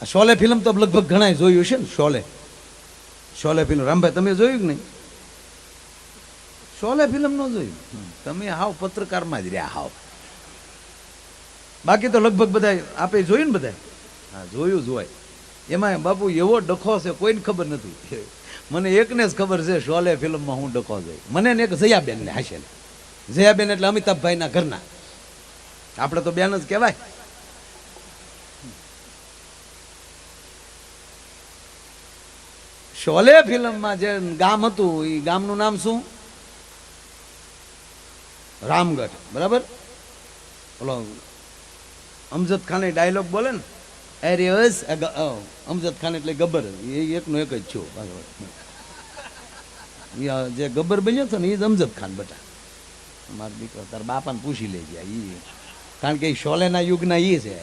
Sholay film તો લગભગ ઘણા જોયું છે ને. શોલે ફિલ્મ રામભાઈ તમે જોયું કે નહીં? શોલે ફિલ્મ ન જોયું? તમે હાવ પત્રકારમાં જ રહ્યા હાવ. બાકી તો લગભગ બધા આપે જોયું ને બધા. હા જોયું જ હોય. એમાં બાપુ એવો ડખો છે કોઈને ખબર નથી. મને એકને જ ખબર છે શોલે ફિલ્મમાં હું ડખો જોઈ. મને ને એક જયાબેનને હાશેલ. જયાબેન એટલે અમિતાભભાઈના ઘરના. આપણે તો બેન જ કહેવાય. શોલે ફિલ્મમાં જે ગામ હતું એ ગામનું નામ શું? રામગઢ. બરાબર. ઓલો અમજદ ખાન ડાયલોગ બોલે ને, અરે અમજદ ખાન એટલે ગબ્બર, એ એકનો એક જ છો. જે ગબ્બર બન્યો હતો ને એ જ અમજદ ખાન બેટા. મારો દીકરો તાર બાપાને પૂછી લેજે. એ કારણ કે એ શોલેના યુગના એ છે.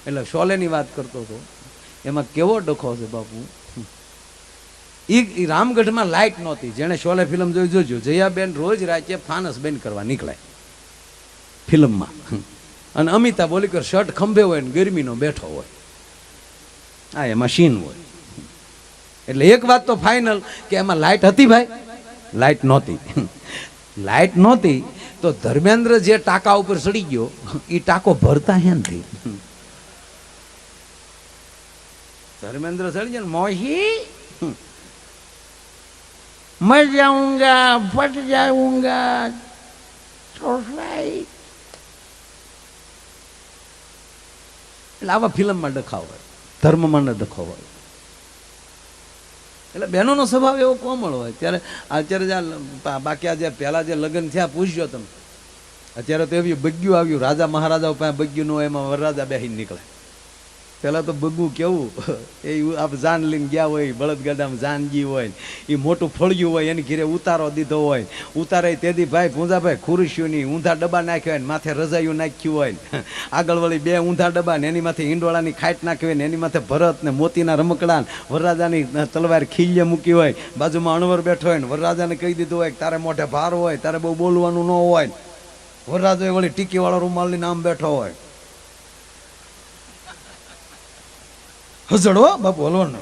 એટલે શોલેની વાત કરતો હતો. એમાં કેવો ડખો છે બાપુ. એ રામગઢમાં લાઇટ નહોતી. જેણે શોલે ફિલ્મ જોઈ જોજો, જયાબેન રોજ રાતે ફાનસ બંધ કરવા નીકળે ફિલ્મમાં. અને અમિતાભ બોલી કર શર્ટ ખંભે હોય ને ગરમીનો બેઠો હોય. હા એમાં સીન હોય. એટલે એક વાત તો ફાઇનલ કે એમાં લાઇટ હતી ભાઈ? લાઇટ નહોતી. લાઇટ નહોતી તો ધર્મેન્દ્ર જે ટાંકા ઉપર ચડી ગયો એ ટાંકો ભરતા હેનથી. ધર્મેન્દ્ર ચડી જાય ને, મોહી મર જાઉંગા ફટ જાઉંગા સોસાઈ. એટલે આવા ફિલ્મમાં ડખાવ હોય, ધર્મમાં ન ડખાવ હોય. એટલે બહેનોનો સ્વભાવ એવો કોમળ હોય. અત્યારે બાકી આ જે પહેલાં જે લગ્ન થયા પૂછજો તમે. અત્યારે તો એવી બગ્યું આવ્યું, રાજા મહારાજાઓ પાસે બગ્યું ન હોય, એમાં વરરાજા બેસીને નીકળે. પહેલાં તો બગ્ગું કેવું, એ આપ જાન લઈને ગયા હોય, બળદગાડામાં જાનગી હોય, એ મોટું ફળિયું હોય, એની ઘીરે ઉતારો દીધો હોય. ઉતારે તેદી ભાઈ પૂંજાભાઈ ખુરશીઓની ઊંધા ડબ્બા નાખ્યા હોય, માથે રજાયું નાખ્યું હોય, આગળ વળી બે ઊંધા ડબ્બા ને એની માથે ઈંડોળાની ખાટ નાખી હોય, ને એની માથે ભરત ને મોતીના રમકડા, વરરાજાની તલવાર ખીલ્ય મૂકી હોય, બાજુમાં અણવર બેઠો હોય ને વરરાજાને કહી દીધું હોય તારે મોઢે ભાર હોય, તારે બહુ બોલવાનું ન હોય. વરરાજો વળી ટીકીવાળો રૂમાલ લઈને આમ બેઠો હોય. હજડો બાપુ હલવાનો.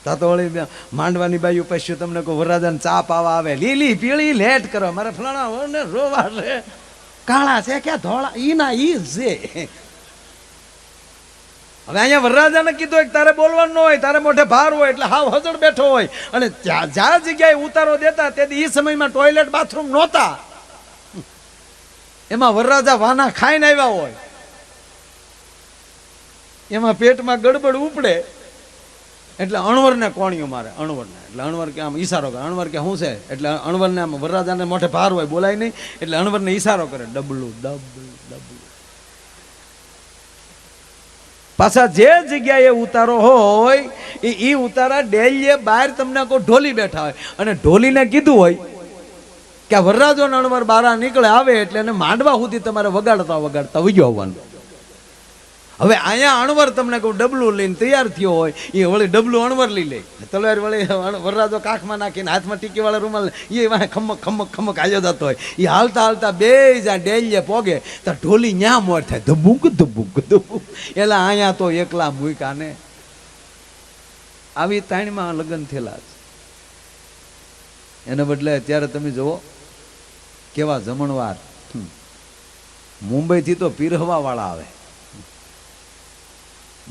તા તો વળી માંડવાની બાયું પશ્યું તમને કહું વરરાજાને ચા પાવા આવે, લીલી પીળી લેટ કરો, મારે ફલાણા ને રોવા છે, કાળા છે ક્યાં ધોળા, ઈ ના ઈ છે. હવે અહીંયા વરરાજાને કીધું કે તારે બોલવાનું ન હોય, તારે મોઢે ભાર હોય, એટલે હાવ હજડ બેઠો હોય. અને જ્યાં જગ્યાએ ઉતારો દેતા તેથી એ સમયમાં ટોયલેટ બાથરૂમ નહોતા. એમાં વરરાજા વાના ખાઈને આવ્યા હોય, એમાં પેટમાં ગડબડ ઉપડે એટલે અણવરને કોણીઓ મારે. અણવરને એટલે અણવર કે આમ ઈશારો કરે. અણવર કે શું છે એટલે અણવરને આમ વરરાજાને મોઢે ભાર હોય, બોલાય નહીં, એટલે અણવરને ઈશારો કરે, ડબલું ડબલું ડબલું. પાછા જે જગ્યાએ ઉતારો હોય એ ઉતારા ડેલીએ બહાર તમને કોઈ ઢોલી બેઠા હોય, અને ઢોલીને કીધું હોય કે આ વરરાજો અણવર બારા નીકળે આવે એટલે એને માંડવા સુધી તમારે વગાડતા વગાડતા વહી આવવાનું. હવે અહીંયા અણવર તમને કહું ડબલું લઈને તૈયાર થયો હોય, એ વળી ડબલું અણવર લઈ લે, તલવાર વળી વરરાજો કાખમાં નાખીને હાથમાં ટીકી વાળા રૂમાલ એ વાંહે ખમક ખમક ખમક આવ્યો જતો હોય. એ હાલતા હાલતા બે જ્યાં ડેલીએ પોગે તો ઢોલી ન્યા મોર થાય, ધબુક ધબુક ધબુક. એટલે અહીંયા તો એકલા મૂક્યા ને. આવી તાણીમાં લગ્ન થયેલા છે. એને બદલે અત્યારે તમે જુઓ કેવા જમણવાર. મુંબઈથી તો પીરહવા વાળા આવે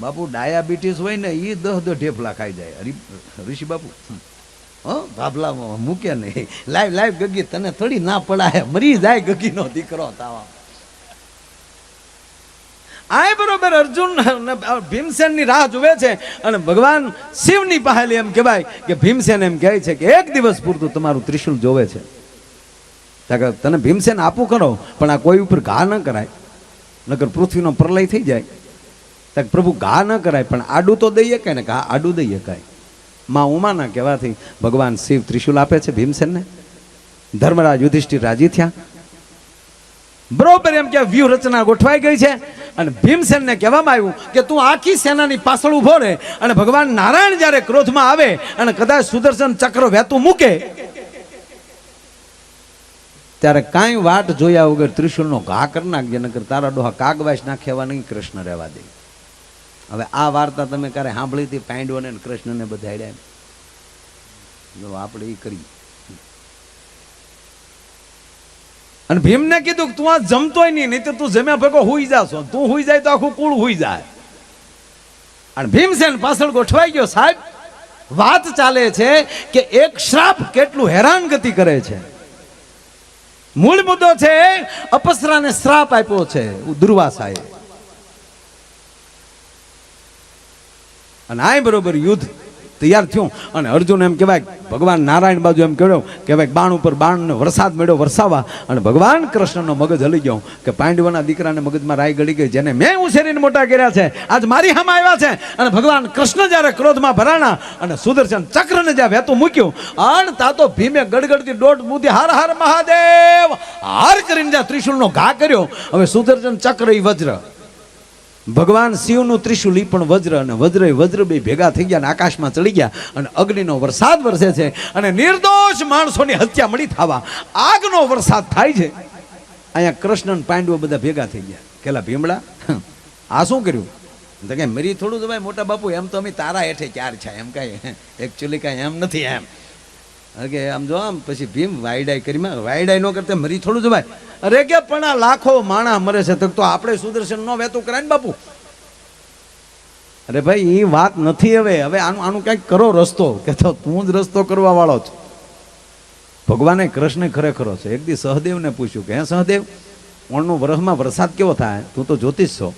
બાપુ. ડાયાબિટીસ હોય ને એ 10 ઢેફલા ખાઈ જાય. ઋષિ બાપુ ભાભલા મૂકે નહીં. લાઈવ લાઈવ ગગી તને થોડી ના પડાય, મરી જાય ગગીનો દીકરો તાવા. આ બરોબર અર્જુન ભીમસેનની રાહ જુએ છે, અને ભગવાન શિવની પાસે એમ કહેવાય કે ભીમસેન એમ કહે છે કે એક દિવસ પૂરતું તમારું ત્રિશુલ જોવે છે. તને ભીમસેન આપું કરો, પણ આ કોઈ ઉપર ઘા ન કરાય, નકર પૃથ્વીનો પ્રલય થઈ જાય. પ્રભુ ઘા ન કરાય, પણ આડું તો દઈએ કે ને, ઘા આડું દઈએ કાંઈ. માં ઉમાના કહેવાથી ભગવાન શિવ ત્રિશુલ આપે છે ભીમસેનને. ધર્મરાજ યુધિષ્ઠિર રાજી થયા. બરોબર એમ કે વ્યૂહ રચના ગોઠવાઈ ગઈ છે, અને ભીમસેનને કહેવામાં આવ્યું કે તું આખી સેનાની પાછળ ઉભો રહે, અને ભગવાન નારાયણ જ્યારે ક્રોધમાં આવે અને કદાચ સુદર્શન ચક્ર વહેતું મૂકે ત્યારે કાંઈ વાટ જોયા વગર ત્રિશુલનો ઘા કરી નાખજે, નકર તારા ડોહા કાગવાસ નાખ્યા નહીં કૃષ્ણ રહેવા દે. હવે આ વાર્તા તમે ક્યારે સાંભળી હતી? પાંડવોને અને કૃષ્ણને બધાડ્યા. આપણે એ કરી. અને ભીમને કીધું કે તું આ જમતોય નહીં તો તું જમ્યા ભેગો હુઈ જાશો. તું હુઈ જાય તો આખું કુળ હુઈ જાય. અને ભીમસેન પાછળ ગોઠવાઈ ગયો. સાહેબ, વાત ચાલે છે કે એક શ્રાપ કેટલું હેરાનગતિ કરે છે. મૂળ મુદ્દો છે અપસરાને શ્રાપ આપ્યો છે દુર્વાસાએ. અને આ બરોબર યુદ્ધ તૈયાર થયું અને અર્જુન એમ કહેવાય ભગવાન નારાયણ બાજુ એમ કહ્યું કે ભાઈ બાણ ઉપર બાણને વરસાદ મેળ્યો વરસાવા. અને ભગવાન કૃષ્ણનો મગજ હલી ગયો કે પાંડવોના દીકરાને મગજમાં રાય ગળી ગઈ, જેને મેં ઉછેરીને મોટા કર્યા છે આજ મારી સામે આવ્યા છે. અને ભગવાન કૃષ્ણ જ્યારે ક્રોધમાં ભરાણા અને સુદર્શન ચક્રને જ્યાં વહેતું મૂક્યું અને તા તો ભીમે ગડગડતી દોઢ બુદ્ધિ હર હર મહાદેવ હાર કરીને જ્યાં ત્રિશુલનો ઘા કર્યો. હવે સુદર્શન ચક્ર ઈ વજ્ર, ભગવાન શિવનું ત્રિશુલ ઈ પણ વજ્ર, અને વજ્ર બે ભેગા થઈ ગયા અને આકાશમાં ચડી ગયા અને અગ્નિનો વરસાદ વરસે છે અને નિર્દોષ માણસોની હત્યા મળી થવા આગનો વરસાદ થાય છે. અહીંયા કૃષ્ણ પાંડવો બધા ભેગા થઈ ગયા. કેલા ભીમડા આ શું કર્યું? તો કે મરી થોડું ભાઈ મોટા બાપુ, એમ તો અમે તારા હેઠે ક્યાર છે, એમ કાંઈ એકચ્યુઅલી કાંઈ એમ નથી એમ કે આમ જો આમ. પછી ભીમ વાયડાઈ કરી, વાયડાઈ ન કરતા મરી થોડું જવાય. અરે કે પણ આ લાખો માણા મરે છે તો આપણે સુદર્શન નો વહેતું કરાય ને બાપુ. અરે ભાઈ એ વાત નથી. હવે આનું કંઈક કરો રસ્તો, કે તો તું જ રસ્તો કરવા વાળો છો. ભગવાને કૃષ્ણ ખરેખરો છે. એક દી સહદેવને પૂછ્યું કે હે સહદેવ, ઓણનું વરસમાં વરસાદ કેવો થાય? તું તો જ્યોતિષ છો.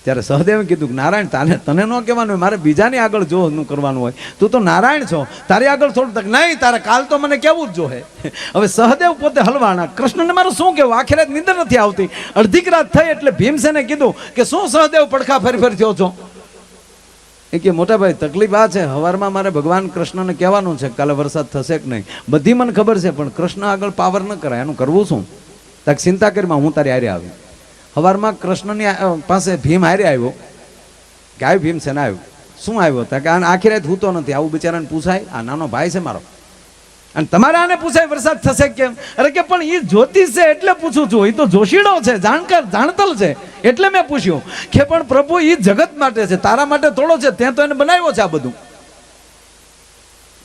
ત્યારે સહદેવે કીધું કે નારાયણ તને ન કહેવાનું હોય, મારે બીજાની આગળ જોનું કરવાનું હોય. તું તો નારાયણ છો, તારી આગળ થોડું તક નહીં, તારે કાલ તો મને કેવું જ જોહે. હવે સહદેવ પોતે હલવાણા, કૃષ્ણને મારું શું કહેવું? આખી રાત નીંદર નથી આવતી. અડધીક રાત થઈ એટલે ભીમસેને કીધું કે શું સહદેવ પડખા ફરી થયો છો? એ કે મોટા ભાઈ તકલીફ આ છે, સવારમાં મારે ભગવાન કૃષ્ણને કહેવાનું છે કાલે વરસાદ થશે કે નહીં. બધી મને ખબર છે પણ કૃષ્ણ આગળ પાવર ન કરાય, એનું કરવું શું? તક ચિંતા કરીમાં હું તારી હારે આવી. સવારમાં કૃષ્ણની પાસે ભીમ હારે આવ્યો કે આવ્યું ભીમસેન આવ્યું. શું આવ્યો? કે આખી રાત હૂતો નથી. આવું બિચારાને પૂછાય? આ નાનો ભાઈ છે મારો, અને તમારે આને પૂછાય વરસાદ થશે કેમ? અરે કે પણ એ જ્યોતિષ છે એટલે પૂછું છું, એ તો જોશીડો છે, જાણકાર જાણતલ છે એટલે મેં પૂછ્યું. કે પણ પ્રભુ એ જગત માટે છે, તારા માટે થોડો છે, ત્યાં તો એને બનાવ્યો છે આ બધું.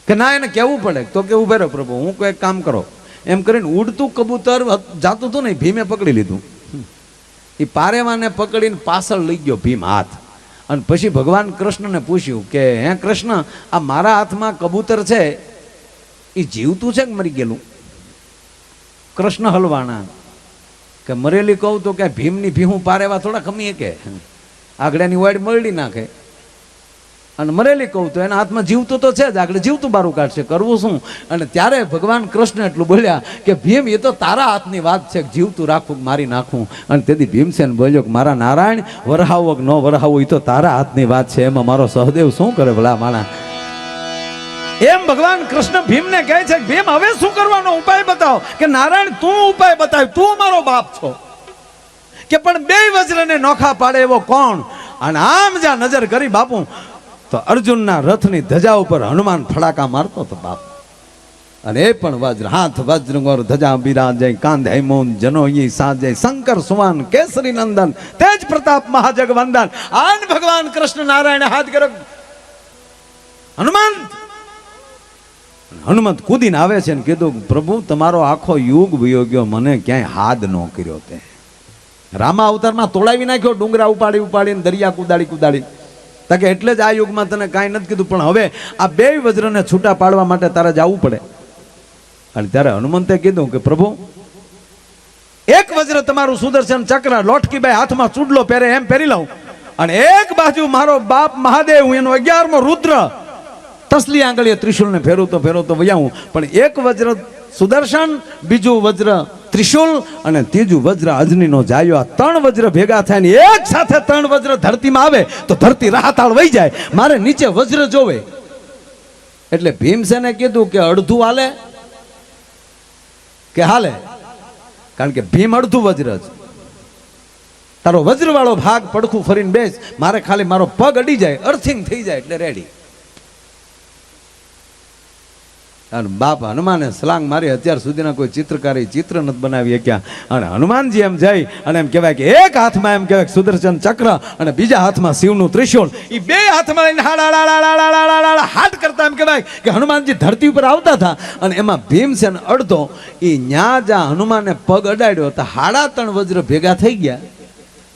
કે ના એને કહેવું પડે. તો કે ઉભે રહો પ્રભુ, હું કોઈ કામ કરો. એમ કરીને ઉડતું કબૂતર જાતું હતું ને ભીમે પકડી લીધું. એ પારેવાને પકડીને પાછળ લઈ ગયો ભીમ હાથ. અને પછી ભગવાન કૃષ્ણને પૂછ્યું કે હે કૃષ્ણ, આ મારા હાથમાં કબૂતર છે એ જીવતું છે કે મરી ગયેલું? કૃષ્ણ હલવાણા કે મરેલી કહું તો કે ભીમની ભીહું પારેવા થોડા ખમીએ કે આગળની વાડ મરડી નાખે. અને મરેલી કહું તો એના હાથમાં જીવતું તો છે જ, આગળ જીવતું બારું કાઢશે, કરવું શું? અને ત્યારે ભગવાન કૃષ્ણ એટલું બોલ્યા કે ભીમ એ તો તારા હાથની વાત છે, જીવતું રાખવું મારી નાખવું. અને તેથી ભીમસેન બોલ્યો કે મારા નારાયણ વરહાવો કે ન વરહાવો એ તો તારા હાથની વાત છે, એમાં મારો સહદેવ શું કરે ભલા માણા? એમ ભગવાન કૃષ્ણ ભીમને કહે છે ભીમ હવે શું કરવાનો ઉપાય બતાવો. કે નારાયણ તું ઉપાય બતાવ, તું મારો બાપ છો. કે પણ બે વજ્રને નોખા પાડે એવો કોણ? અને આમ જ્યાં નજર કરી બાપુ તો અર્જુનના રથની ધજા ઉપર હનુમાન ફડાકા મારતો હતો બાપ. અને એ પણ વજ્ર, હાથ વજ્ર ગોર ધજા બિરાજે, કાંધે હેમોન જનોઈ સાજે, શંકર સુવાન કેસરી નંદન, તેજ પ્રતાપ મહાજગવંદન. આન ભગવાન કૃષ્ણ નારાયણ હાથ કર્યો હનુમાન. હનુમંત કૂદીને આવે છે ને કીધું પ્રભુ તમારો આખો યુગ વયો ગયો, મને ક્યાંય હાથ ન કર્યો. તે રામા અવતારમાં તોડાવી નાખ્યો, ડુંગરા ઉપાડી ઉપાડીને દરિયા કુદાડી. કે એટલે જ આ યુગમાં તને કાંઈ નથી કીધું, પણ હવે આ બે વજ્રને છૂટા પાડવા માટે તારે જવું પડે. અને ત્યારે હનુમંતે કીધું કે પ્રભુ એક વજ્ર તમારું સુદર્શન ચક્ર લોટકીબાઈ હાથમાં ચૂડલો પહેરે એમ પહેરી લઉં, અને એક બાજુ મારો બાપ મહાદેવ એનો 11મો રુદ્ર તસલી આંગળીએ ત્રિશુલને ફેરવતો વયાવું. પણ એક વજ્ર સુદર્શન, બીજું વજ્ર ત્રિશુલ અને ત્રીજું વજ્ર અજનીનો જાયો. આ 3 વજ્ર ભેગા થાય ને એક સાથે 3 વજ્ર ધરતીમાં આવે તો ધરતી રાહતાળ વહી જાય. મારે નીચે વજ્ર જોવે. એટલે ભીમસેને કીધું કે અડધું હાલે કે હાલે? કારણ કે ભીમ અડધું વજ્ર જ. તારો વજ્ર વાળો ભાગ પડખું ફરીને બેસ, મારે ખાલી મારો પગ અડી જાય, અર્થિંગ થઈ જાય એટલે રેડી. અને બાપ હનુમાને સલાંગ મારી, અત્યાર સુધીના કોઈ ચિત્રકારે ચિત્ર નથી બનાવી શક્યા. અને હનુમાનજી એમ જઈ અને એમ કહેવાય કે એક હાથમાં એમ કહેવાય સુદર્શન ચક્ર અને બીજા હાથમાં શિવનું ત્રિશૂળ, એ બે હાથમાં લઈને હાટ કરતા એમ કહેવાય કે હનુમાનજી ધરતી ઉપર આવતા હતા. અને એમાં ભીમસેન અડધો એ ન્યા જ્યાં હનુમાને પગ અડાડ્યો તો 3.5 વજ્ર ભેગા થઈ ગયા.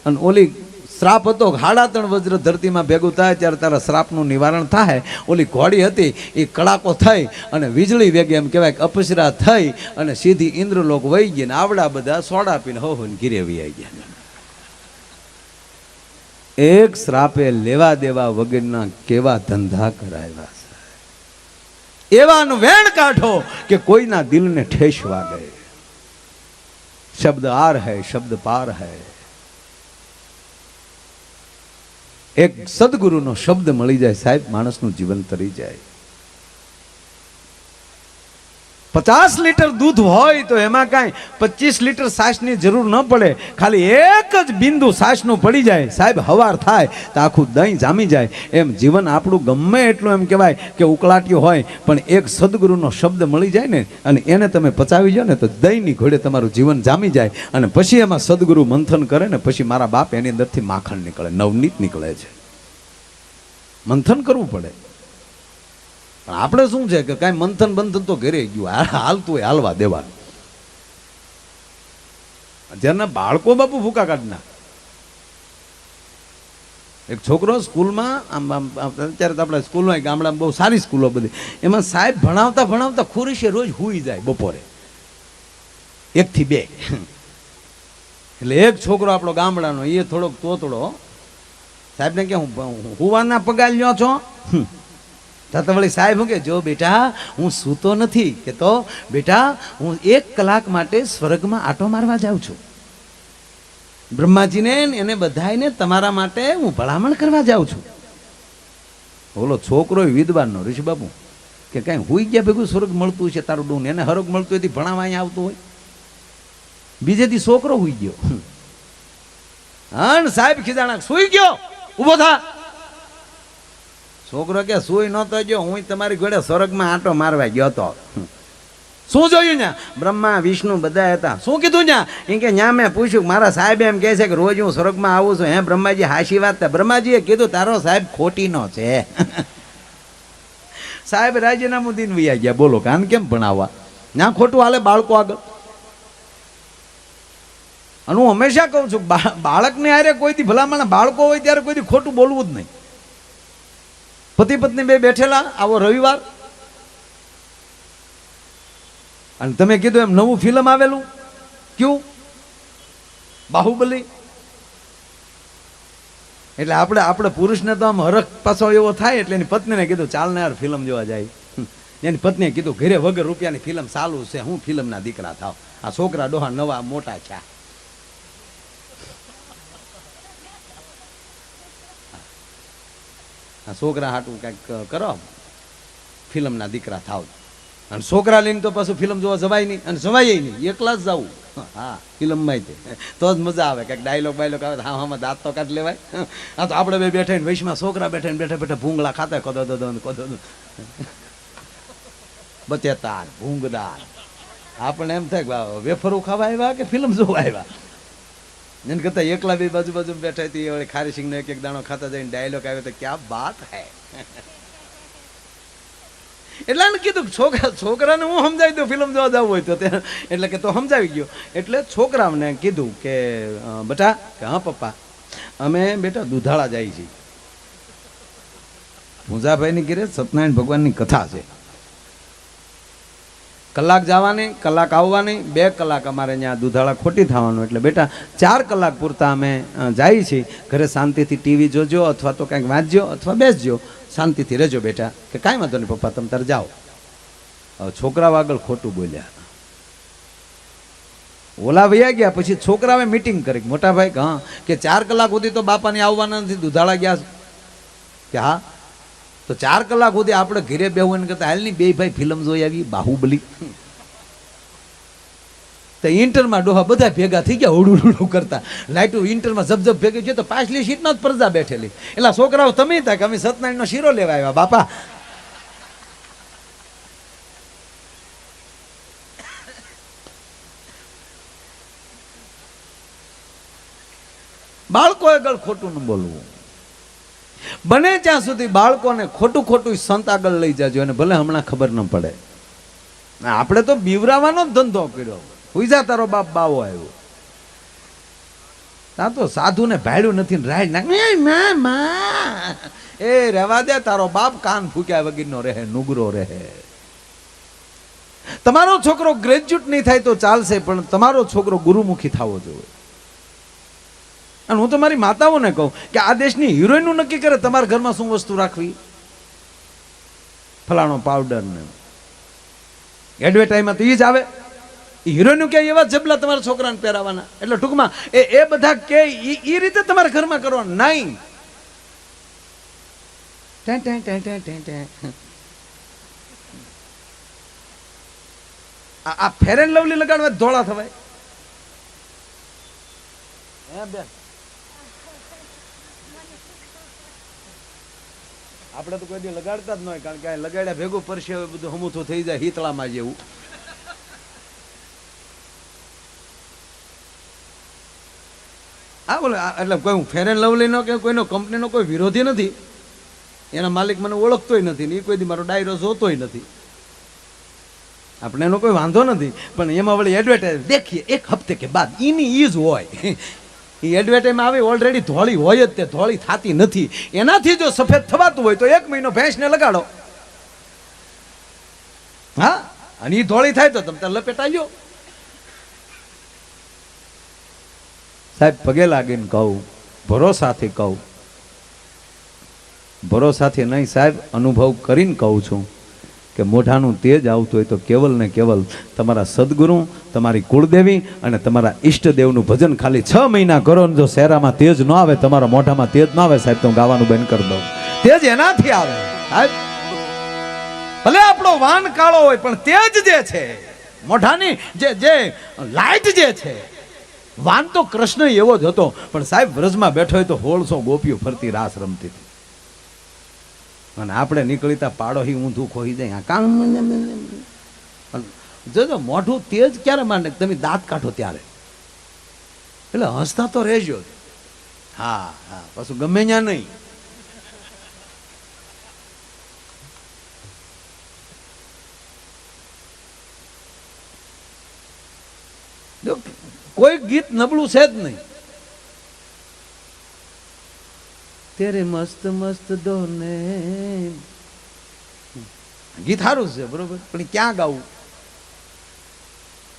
અને ઓલી શ્રાપ હતો, 3.5 વજ્ર ધરતીમાં ભેગું થાય ત્યારે તારા શ્રાપનું નિવારણ થાય. ઓલી ઘોડી હતી એ કડાકો થઈ અને વીજળી વેગે એમ કહેવાય કે અપસરા થઈ અને સીધી ઇન્દ્રલોક વહી ગઈ ને આવડા બધા સોડા પીને હોને ઘીરે વહી ગયા. એક શ્રાપે લેવા દેવા વગરના કેવા ધંધા કરાવ્યા છે. એવાનું વેણ કાઢો કે કોઈના દિલને ઠેસ વાગે. શબ્દ આર હૈ, શબ્દ પાર હૈ. એક સદગુરુનો શબ્દ મળી જાય સાહેબ, માણસનું જીવન તરી જાય. 50 લીટર દૂધ હોય તો એમાં કાંઈ 25 લીટર છાશની જરૂર ન પડે. ખાલી એક જ બિંદુ છાશનું પડી જાય સાહેબ, હવાર થાય તો આખું દહીં જામી જાય. એમ જીવન આપણું ગમે એટલું એમ કહેવાય કે ઉકળાટ્યું હોય, પણ એક સદગુરુનો શબ્દ મળી જાય ને અને એને તમે પચાવી જાઓ ને તો દહીંની ઘોડે તમારું જીવન જામી જાય. અને પછી એમાં સદગુરુ મંથન કરે ને પછી મારા બાપ એની અંદરથી માખણ નીકળે, નવનીત નીકળે છે. મંથન કરવું પડે. પણ આપણે શું છે કે કાંઈ મંથન બંથન તો ઘરે ગયું, હાલતું હોય હાલવા દેવાનું. જેના બાળકો બાપુ ભૂકા કાઢના. એક છોકરો સ્કૂલમાં અત્યારે તો આપણે સ્કૂલમાં ગામડામાં બહુ સારી સ્કૂલો બધી, એમાં સાહેબ ભણાવતા ભણાવતા ખુરીશે રોજ હુઈ જાય બપોરે 1 થી 2. એટલે એક છોકરો આપણો ગામડાનો એ થોડોક તોતડો સાહેબને કે હુવાના પગાર લ્યો છો? તો વળી સાહેબ હું કે જો બેટા હું સૂતો નથી, કે તો બેટા હું 1 કલાક માટે સ્વર્ગમાં આટો મારવા જાઉં છું. બ્રહ્માજીને એને બધાને તમારા માટે હું ભલામણ કરવા જાઉં છું. બોલો છોકરો વિદ્વાનનો ઋષિબાબુ કે કાંઈ હુઈ ગયા ભેગું સ્વર્ગ મળતું છે તારું ડૂન, એને હરગ મળતું હોય ભણાવવા અહીંયા આવતું હોય. બીજેથી છોકરો હુઈ ગયો. અને સાહેબ ખીજાણા સુઈ ગયો, ઊભો થા. છોકરો કે સુઈ નતો ગયો, હું તમારી ઘોડે સ્વર્ગમાં આંટો મારવા ગયો હતો. શું જોયું ન્યા? બ્રહ્મા વિષ્ણુ બધા હતા. શું કીધું ન્યા? એ કે ન્યા મેં પૂછ્યું મારા સાહેબ એમ કહે છે કે રોજ હું સ્વર્ગમાં આવું છું. હે બ્રહ્માજી હાશી વાત? બ્રહ્માજીએ કીધું તારો સાહેબ ખોટીનો છે. સાહેબ રાજીનામું દઈને વયા ગયા. બોલો કાન કેમ ભણાવવા? ના ખોટું હાલે બાળકો આગળ. અને હું હંમેશા કહું છું બાળકને હારે કોઈથી ભલામણ, બાળકો હોય ત્યારે કોઈથી ખોટું બોલવું જ નહીં. પતિ પત્ની બે બેઠેલા આવો રવિવાર, અને તમે કીધું એમ નવું ફિલ્મ આવેલું ક્યું બાહુબલી. એટલે આપણે પુરુષને તો આમ હરખ પાછો એવો થાય એટલે એની પત્નીને કીધું ચાલ ને યાર ફિલ્મ જોવા જાય. એની પત્નીએ કીધું ઘરે વગર રૂપિયાની ફિલ્મ ચાલુ છે, હું ફિલ્મના દીકરા થાવ. આ છોકરા ડોહા નવા મોટા છે. આ છોકરા હાટું કંઈક કરો, ફિલ્મના દીકરા થાવ. અને છોકરા લઈને તો પાછું ફિલ્મ જોવા જવાય નહીં, અને જવાય નહીં, એકલા જ જવું. હા ફિલ્મમાં તો જ મજા આવે. કંઈક ડાયલોગ બાયલોગ આવે હા આમાં દાંત તો કાઢ લેવાય. આ તો આપણે બે બેઠા ને વૈશમાં છોકરા બેઠા ને બેઠા બેઠા ભૂંગળા ખાતા કદો બચેતાર ભૂંગદાર. આપણે એમ થાય કે વેફરો ખાવા આવ્યા કે ફિલ્મ જોવા આવ્યા. એને કરતા એકલા બે બાજુ બાજુ બેઠા હતી વળી ખારી સિંગનો એક દાણો ખાતા જઈને ડાયલોગ આવ્યો તો ક્યાં વાત હે. એટલે એને કીધું છોકરાને હું સમજાવી દઉં ફિલ્મ જોવા જવું હોય તો એટલે કે તો સમજાવી ગયો. એટલે છોકરાઓને કીધું કે બેટા કે હા પપ્પા અમે બેટા દુધાળા જાય છીએ. પૂંજાભાઈની ઘરે સત્યનારાયણ ભગવાનની કથા છે. કલાક જવાની, કલાક આવવાની, 2 કલાક અમારે ત્યાં દુધાળા ખોટી થવાનું. એટલે બેટા 4 કલાક પૂરતા અમે જઈએ છીએ. ઘરે શાંતિથી ટીવી જોજો અથવા તો કંઈક વાંચજો અથવા બેસજો, શાંતિથી રહેજો બેટા. કે કાંઈ વાંધો નહીં પપ્પા તમે તારે જાઓ. છોકરાઓ આગળ ખોટું બોલ્યા. ઓલા વયા ગયા. પછી છોકરાઓએ મીટિંગ કરી મોટા ભાઈ હા કે 4 કલાક સુધી તો બાપાને આવવાના નથી, દુધાળા ગયા કે હા તો 4 કલાક સુધી આપણે ઘરે બેહવું કરતા હાલની 2 ભાઈ ફિલ્મ જોઈ આવી બાહુબલી. તો ઇન્ટરમાં ડોહા બધા ભેગા થઈ ગયા હુડુડુડું કરતા. લાઈટું ઇન્ટરમાં જબજબ ભેગી છે તો પાછલી સીટમાં જ પ્રજા બેઠેલી. એટલે છોકરાઓ તમે હતા કે અમે સત્યનારાયણનો શીરો લેવા આવ્યા બાપા. બાળકો આગળ ખોટું ન બોલવું. બને ત્યાં સુધી બાળકોને ખોટું ખોટું સંત આગળ લઈ જાજો, અને ભલે હમણાં ખબર ન પડે. આપણે તો બીવરાવાનો જ ધંધો કર્યો. હુઈજા તારો બાપ બાવો આવ્યો, ત્યાં તો સાધુને ભાડ્યું નથી ને રાય નાખ એ રહેવા દે. તારો બાપ કાન ફૂક્યા વગરનો રહે, નુગરો રહે. તમારો છોકરો ગ્રેજ્યુએટ નહીં થાય તો ચાલશે, પણ તમારો છોકરો ગુરુમુખી થવો જોઈએ. અને હું તો મારી માતાઓને કહું કે આ દેશની હિરોઈનનું નક્કી કરે તમારા ઘરમાં શું વસ્તુ રાખવી. ફલાણો પાવડર ને એડવર્ટાઈઝમાં તો એ જ આવે. હિરોઈનનું કે એવા જબલા તમારા છોકરાને પહેરાવાના. એટલે ટૂંકમાં એ બધા કે એ રીતે તમારા ઘરમાં કરવાનું નહીં. આ ફેર એન્ડ લવલી લગાડવા ધોળા થવાય. આપણે તો કોઈ દી લગાડતા જ ન હોય, કારણ કે લગાડ્યા ભેગું પરસે બધું હમુથું થઈ જાય હિતળામાં જેવું. હા બોલે એટલે કોઈ ફેર એન્ડ લવલીનો કે કોઈનો કંપનીનો કોઈ વિરોધી નથી. એના માલિક મને ઓળખતોય નથી ને એ કોઈ દી મારો ડાયરો જોતોય નથી. આપણે એનો કોઈ વાંધો નથી, પણ એમાં વળી એડવર્ટાઈઝ દેખીએ એક હપ્તે કે બાદ એની ઈ જ હોય. એ એડવર્ટાઈઝમાં આવે ઓલરેડી ધોળી હોય જ, તે ધોળી થતી નથી. એનાથી જો સફેદ થવાતું હોય તો 1 મહિનો ભેંસને લગાડો. હા, અને એ ધોળી થાય તો તમે લપેટાઈ. સાહેબ પગે લાગીને કહું, ભરોસાથી કહું, ભરોસાથી નહીં સાહેબ, અનુભવ કરીને કહું છું કે મોઢાનું તેજ આવતું હોય તો કેવલ ને કેવલ તમારા સદગુરુ, તમારી કુળદેવી અને તમારા ઈષ્ટદેવનું ભજન ખાલી 6 મહિના કરો ને જો શેરામાં તેજ ન આવે, તમારા મોઢામાં તેજ ન આવે સાહેબ, તો હું ગાવાનું બંધ કરી દઉં. તેજ એનાથી આવે સાહેબ. ભલે આપણો વાન કાળો હોય પણ તેજ જે છે મોઢાની જે લાઈટ જે છે, વાન તો કૃષ્ણ એવો જ હતો, પણ સાહેબ વ્રજમાં બેઠો હોય તો 1600 ગોપીઓ ફરતી રાસ રમતી હતી. અને આપણે નીકળીતા પાડો હી ઊંધું ખોઈ જાય. કામ જોજો મોઢું તેજ ક્યારે માંડે, તમે દાંત કાઢો ત્યારે. એટલે હસતા તો રહેજો. હા હા, પાછું ગમે ત્યાં નહીં. કોઈ ગીત નબળું છે જ નહીં. તેરે મસ્ત મસ્ત દોને ગીત સારું છે બરોબર, પણ ક્યાં ગાવું?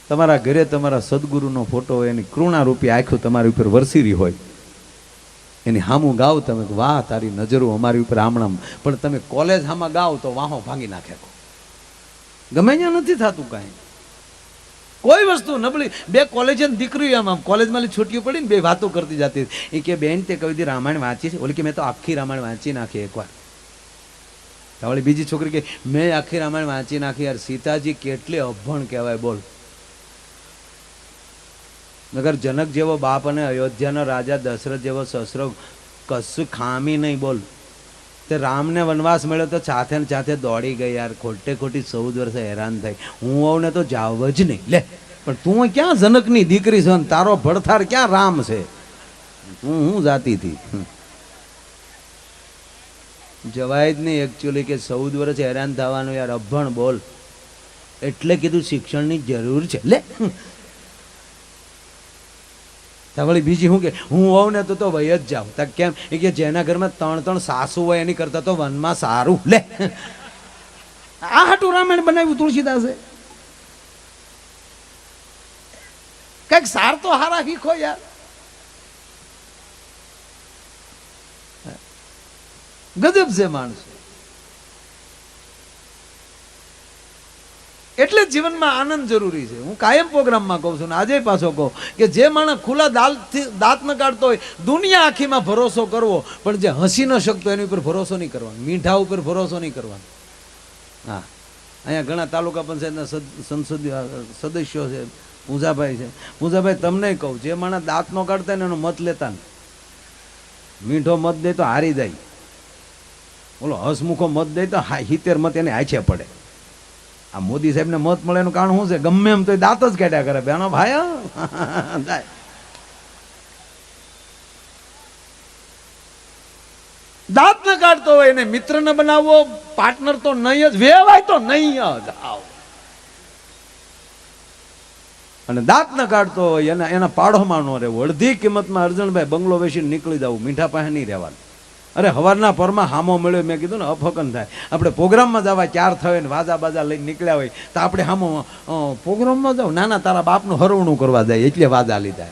તમારા ઘરે તમારા સદગુરુનો ફોટો હોય, એની કૃણા રૂપી આંખો તમારી ઉપર વરસી રહી હોય, એની હામું ગાવ તમે, વાહ તારી નજરો અમારી ઉપર આમણામ. પણ તમે કોલેજ હામાં ગાવ તો વાહો ભાંગી નાખે. ગમે ત્યાં નથી થતું કાંઈ. કોઈ વસ્તુ નબળી. 2 કોલેજ દીકરીઓ આમ કોલેજમાં છૂટીઓ પડી ને 2 વાતો કરતી જતી. એ કે બેન તે કવિ રામાયણ વાંચી છે? ઓલી કે મેં તો આખી રામાયણ વાંચી નાખી એકવાર. વળી બીજી છોકરી કે મેં આખી રામાયણ વાંચી નાખી. યાર સીતાજી કેટલી અભણ કહેવાય બોલ. નગર જનક જેવો બાપ અને અયોધ્યાનો રાજા દશરથ જેવો સસરો કશું ખામી નહીં બોલ. તે રામને વનવાસ મળ્યો તો સાથે ને સાથે દોડી ગઈ. યાર ખોટે ખોટી 14 વર્ષે હેરાન થઈ. હું આવું ને તો જાવ જ નહીં લે. પણ તું ક્યાં જનકની દીકરી છે, તારો ભડથાર ક્યાં રામ છે? હું જાતી હતી જવાય જ નહીં એકચ્યુઅલી કે 14 વર્ષ હેરાન થવાનું. યાર અભણ બોલ. એટલે કીધું શિક્ષણની જરૂર છે લે. વળી બીજી શું કે હું હોઉં ને તો વહી જ જાઉં. તા કેમ? એ કે જેના ઘરમાં 3 સાસુ હોય એની કરતા તો વનમાં સારું લે. આ હાટું રામાયણ બનાવ્યું તુલસીદાસે? કઈક સાર તો હારા શીખો યાર. ગજબ છે માણસ. એટલે જીવનમાં આનંદ જરૂરી છે. હું કાયમ પ્રોગ્રામમાં કહું છું ને આજે પાછો કહું કે જે માણસ ખુલ્લા દાંત ન કાઢતો હોય, દુનિયા આખીમાં ભરોસો કરવો, પણ જે હસી ન શકતો એની ઉપર ભરોસો નહીં કરવાનો, મીઠા ઉપર ભરોસો નહીં કરવાનો. હા, અહીંયા ઘણા તાલુકા પંચાયતના સંસદીય સદસ્યો છે, પૂજાભાઈ છે. પૂજાભાઈ તમને કહું, જે માણસ દાંત ન કાઢતા ને એનો મત લેતા ને, મીઠો મત દે તો હારી જાય, બોલો હસમુખો મત દે તો 70 મત એને આછે પડે. આ મોદી સાહેબને મત મળે એનું કારણ શું છે? ગમે એમ તો દાંત જ કાઢ્યા કરે બેનો ભાઈ. દાંત ન કાઢતો હોય એને મિત્ર ન બનાવવો, પાર્ટનર તો નહીં જ, વેવાય તો નહીં જ આવ. અને દાંત ન કાઢતો હોય એના પાડોમાં ન રહેવું. અડધી કિંમતમાં અર્જણભાઈ બંગલો વેચીને નીકળી જવું, મીઠા પાસે નહીં રહેવાનું. અરે હવારના પરમાં હામો મળ્યો, મેં કીધું ને અફકન થાય. આપણે પ્રોગ્રામમાં જવા 4 થયો ને વાજા બાજા લઈને નીકળ્યા હોય તો આપણે હામો પ્રોગ્રામમાં જાવ, નાના તારા બાપનું હરવણું કરવા જાય એટલે વાજા લીધા.